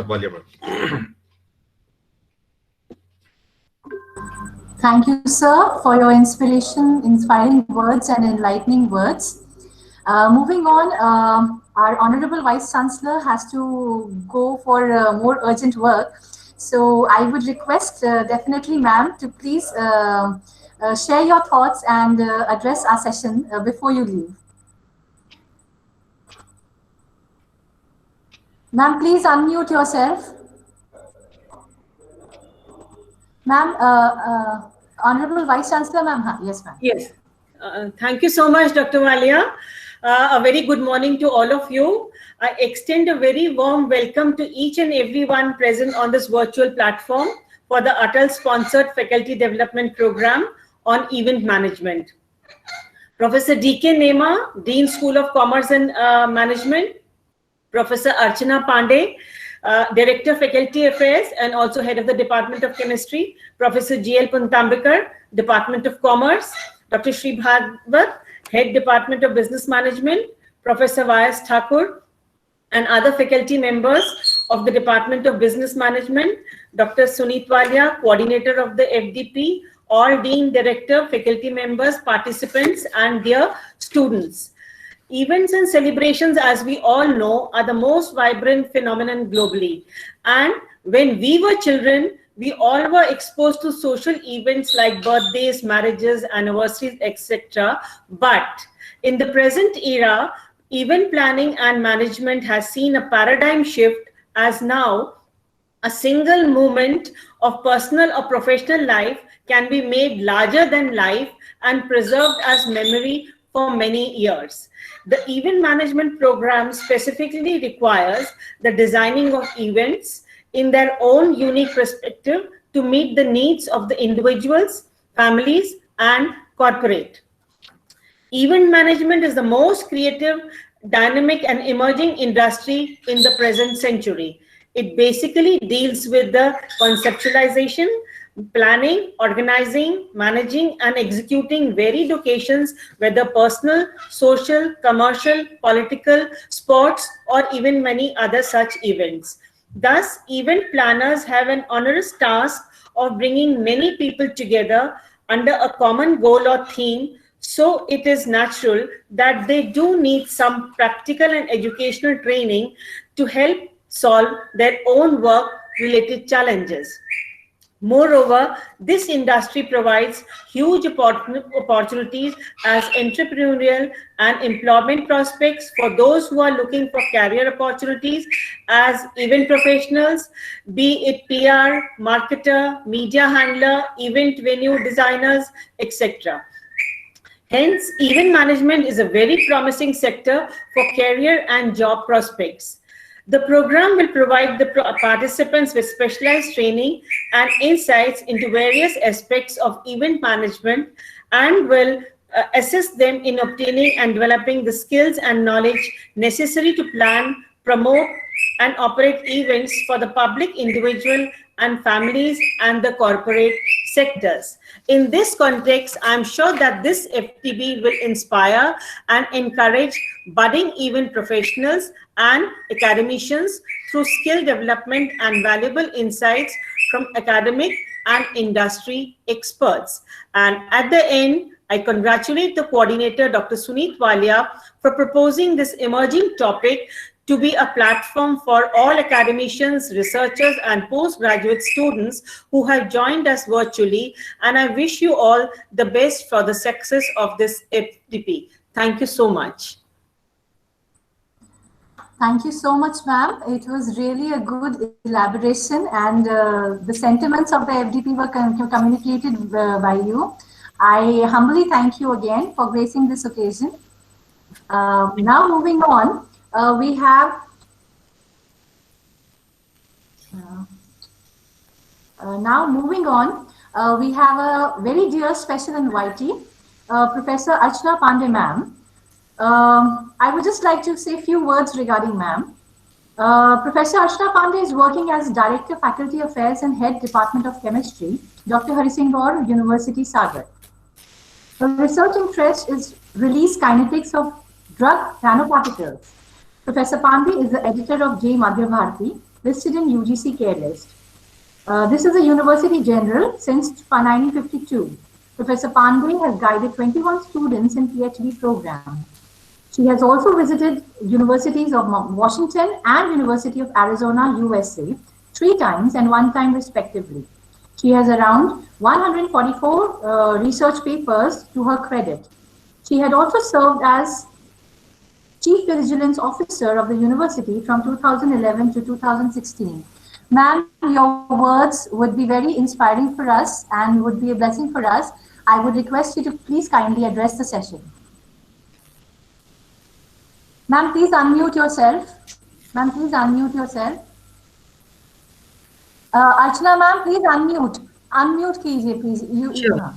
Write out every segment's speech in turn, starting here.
Walia, ma'am. Thank you, sir, for your inspiring words and enlightening words. Moving on, our Honorable Vice Chancellor has to go for more urgent work. So I would request definitely, ma'am, to please share your thoughts and address our session before you leave. Ma'am, please unmute yourself. Ma'am, Honorable Vice Chancellor, ma'am. Yes, ma'am. Yes. Thank you so much, Dr. Walia. A very good morning to all of you. I extend a very warm welcome to each and everyone present on this virtual platform for the Atal-sponsored Faculty Development Program on Event Management. Professor D.K. Nema, Dean School of Commerce and Management, Professor Archana Pandey, Director Faculty Affairs and also Head of the Department of Chemistry, Professor G.L. Puntambekar, Department of Commerce, Dr. Sri Bhagwat, Head Department of Business Management, Professor Y.S. Thakur, and other faculty members of the Department of Business Management, Dr. Suneet Walia, Coordinator of the FDP, all Dean, Director, faculty members, participants, and their students. Events and celebrations, as we all know, are the most vibrant phenomenon globally. And when we were children, we all were exposed to social events like birthdays, marriages, anniversaries, etc. But in the present era, event planning and management has seen a paradigm shift, as now a single moment of personal or professional life can be made larger than life and preserved as memory for many years. The event management program specifically requires the designing of events in their own unique perspective to meet the needs of the individuals, families, and corporate. Event management is the most creative, dynamic, and emerging industry in the present century. It basically deals with the conceptualization, planning, organizing, managing, and executing varied occasions, whether personal, social, commercial, political, sports, or even many other such events. Thus, event planners have an onerous task of bringing many people together under a common goal or theme, so it is natural that they do need some practical and educational training to help solve their own work-related challenges. Moreover, this industry provides huge opportunities as entrepreneurial and employment prospects for those who are looking for career opportunities as event professionals, be it PR, marketer, media handler, event venue designers, etc. Hence, event management is a very promising sector for career and job prospects. The program will provide the participants with specialized training and insights into various aspects of event management and will assist them in obtaining and developing the skills and knowledge necessary to plan, promote, and operate events for the public, individual, and families and the corporate sectors. In this context, I'm sure that this FTB will inspire and encourage budding event professionals and academicians through skill development and valuable insights from academic and industry experts. And at the end, I congratulate the coordinator, Dr. Suneet Walia, for proposing this emerging topic to be a platform for all academicians, researchers, and postgraduate students who have joined us virtually. And I wish you all the best for the success of this FDP. Thank you so much. Thank you so much, ma'am. It was really a good elaboration, and the sentiments of the FDP were communicated by you. I humbly thank you again for gracing this occasion. Now moving on, we have a very dear special invitee, Professor Archana Pandey, ma'am. I would just like to say a few words regarding ma'am. Professor Archana Pandey is working as Director Faculty Affairs and Head Department of Chemistry, Dr. Hari Singh Gaur, University Sagar. Her research interest is release kinetics of drug nanoparticles. Professor Pandey is the editor of J. Madhya Bharati, listed in UGC care list. This is a University General since 1952. Professor Pandey has guided 21 students in PhD program. She has also visited universities of Washington and University of Arizona, USA, 3 times and 1 time respectively. She has around 144 research papers to her credit. She had also served as Chief Vigilance Officer of the university from 2011 to 2016. Ma'am, your words would be very inspiring for us and would be a blessing for us. I would request you to please kindly address the session. Ma'am, please unmute yourself. Ma'am, please unmute yourself. Archana ma'am, please unmute. Unmute kijiye, please. Sure.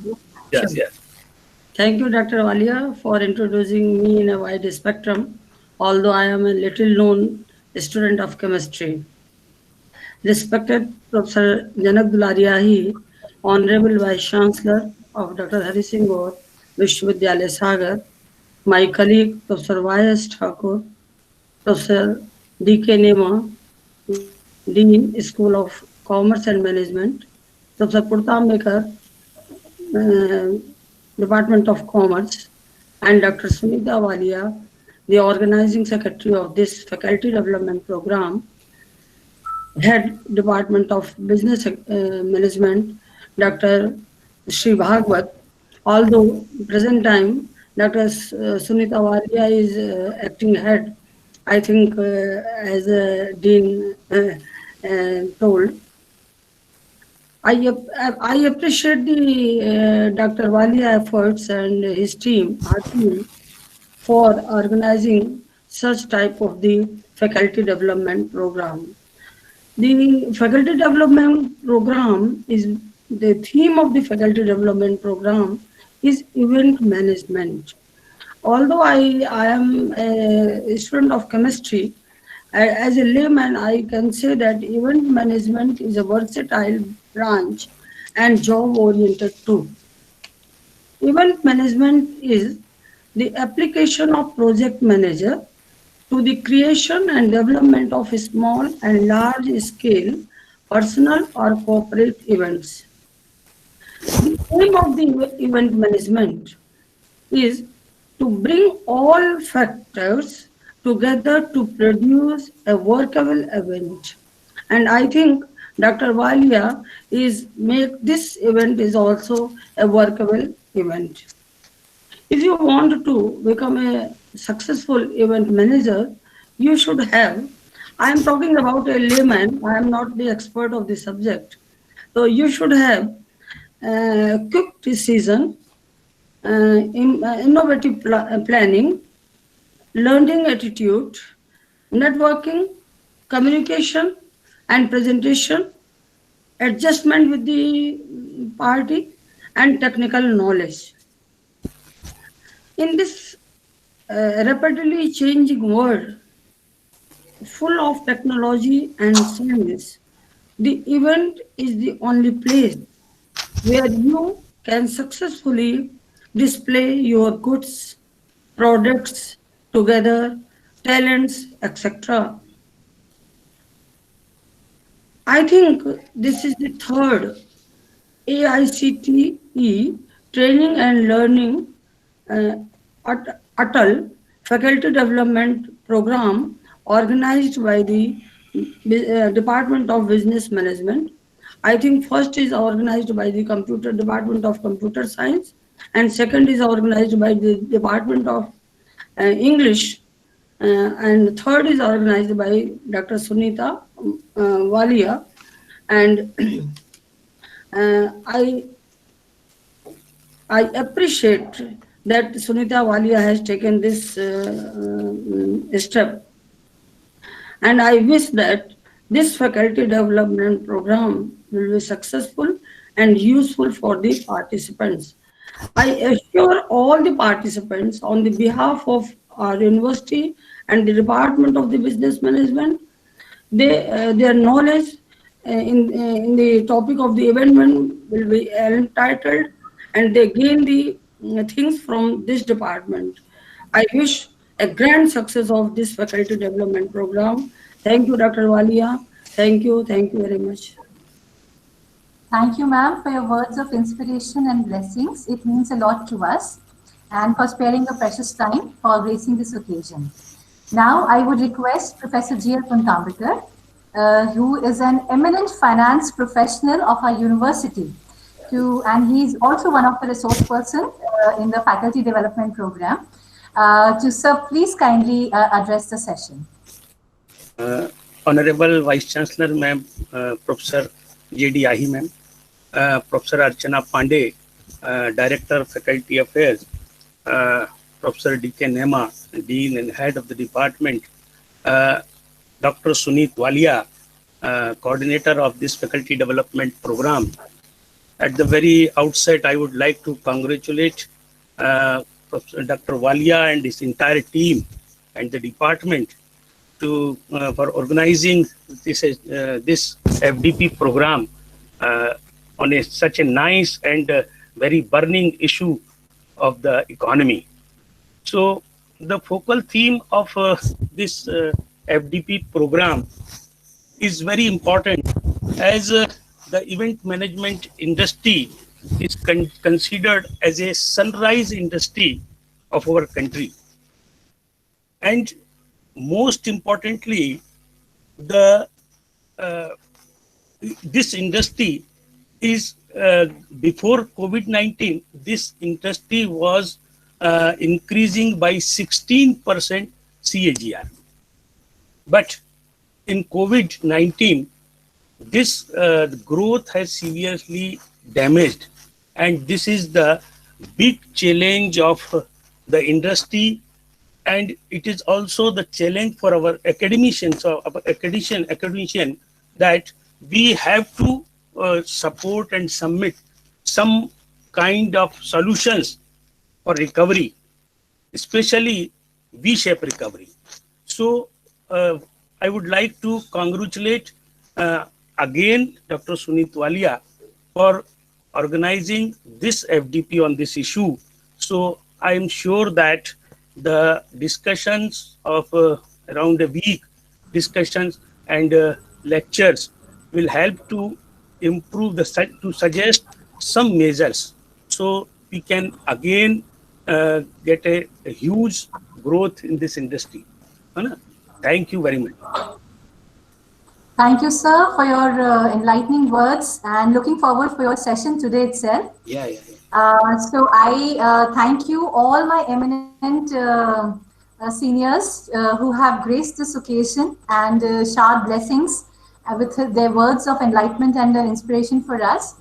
Yes, Sure. yes. Thank you, Dr. Walia, for introducing me in a wide spectrum, although I am a little known student of chemistry. Respected Professor Janak Dulariahi, Honorable Vice Chancellor of Dr. Hari Singh Gaur, Vishwavidyalaya Sagar, my colleague Professor Y.S. Thakur, Professor D.K. Nema, Dean, School of Commerce and Management, Professor Purtambekar, Department of Commerce, and Dr. Sunita Walia, the organizing secretary of this faculty development program, head Department of Business Management, Dr. Sri Bhagwat. Although present time, Dr. Sunita Walia is acting head, I think as Dean told. I appreciate the Dr. Walia efforts and his team, our team, for organizing such type of the faculty development program. The faculty development program is, the theme of the faculty development program is event management. Although I am a student of chemistry, as a layman, I can say that event management is a versatile branch and job-oriented too. Event management is the application of project manager to the creation and development of small and large-scale personal or corporate events. The aim of the event management is to bring all factors together to produce a workable event. And I think Dr. Walia is make this event is also a workable event. If you want to become a successful event manager, you should have, I am talking about a layman, I am not the expert of the subject. So you should have quick decision, innovative planning, learning attitude, networking, communication and presentation, adjustment with the party, and technical knowledge. In this rapidly changing world, full of technology and science, the event is the only place where you can successfully display your goods, products, together, talents, etc. I think this is the third AICTE training and learning Atal faculty development program organized by the Department of Business Management. I think first is organized by the Department of Computer Science, and second is organized by the Department of English, and third is organized by Dr. Sunita Walia. And I appreciate that Sunita Walia has taken this step, and I wish that this faculty development program will be successful and useful for the participants. I assure all the participants on the behalf of our university and the Department of the Business Management, their knowledge in the topic of the event will be entitled, and they gain the things from this department. I wish a grand success of this faculty development program. Thank you, Dr. Walia. Thank you very much. Thank you, ma'am, for your words of inspiration and blessings. It means a lot to us and for sparing your precious time for gracing this occasion. Now, I would request Professor G.L. Puntambekar, who is an eminent finance professional of our university, and he's also one of the resource persons in the faculty development program. Sir, please kindly address the session. Honorable Vice Chancellor, Ma'am, Professor J.D. Ahi, Ma'am, Professor Archana Pandey, Director of Faculty Affairs, Professor D.K. Nema, Dean and Head of the Department, Dr. Suneet Walia, Coordinator of this Faculty Development Program. At the very outset, I would like to congratulate Professor Dr. Walia and his entire team and the department for organizing this FDP program on such a nice and very burning issue of the economy. So the focal theme of this FDP program is very important, as the event management industry is considered as a sunrise industry of our country. And most importantly, this industry is before COVID-19, this industry was increasing by 16% CAGR. But in COVID-19, this growth has severely damaged, and this is the big challenge of the industry, and it is also the challenge for our academicians or academician that we have to support and submit some kind of solutions for recovery, especially V-shaped recovery. So I would like to congratulate again Dr. Suneet Walia for organizing this FDP on this issue. So I am sure that the discussions of around a week, discussions and lectures will help to improve to suggest some measures, so we can again get a huge growth in this industry. Thank you very much. Thank you, sir, for your enlightening words, and looking forward for your session today itself. So I thank you all my eminent seniors who have graced this occasion and showered blessings with their words of enlightenment and inspiration for us.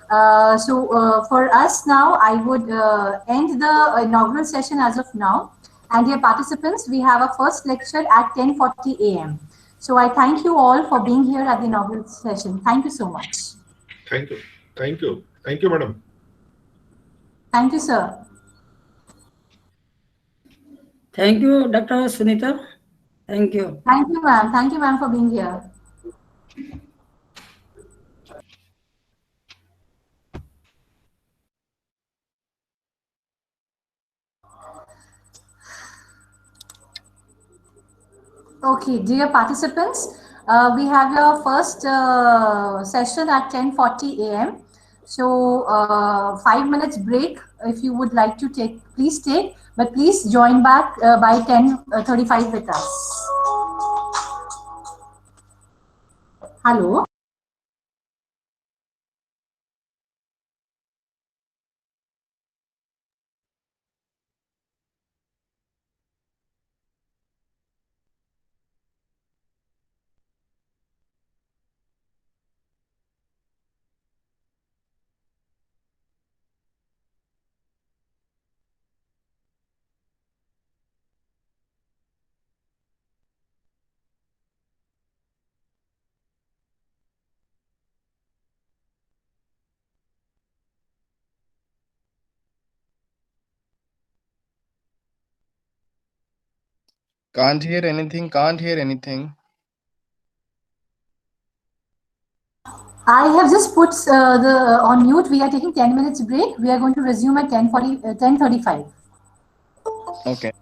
For us now, I would end the inaugural session as of now. And dear participants, we have our first lecture at 10:40 a.m. So I thank you all for being here at the inaugural session. Thank you so much. Thank you. Thank you. Thank you, madam. Thank you, sir. Thank you, Dr. Sunita. Thank you. Thank you, ma'am. Thank you, ma'am, for being here. Okay, dear participants, we have your first session at 10:40 a.m. So 5 minutes break if you would like to take, please take, but please join back by 10:35 with us. Hello. Can't hear anything, can't hear anything. I have just put on mute. We are taking 10 minutes break. We are going to resume at 10:35. Okay.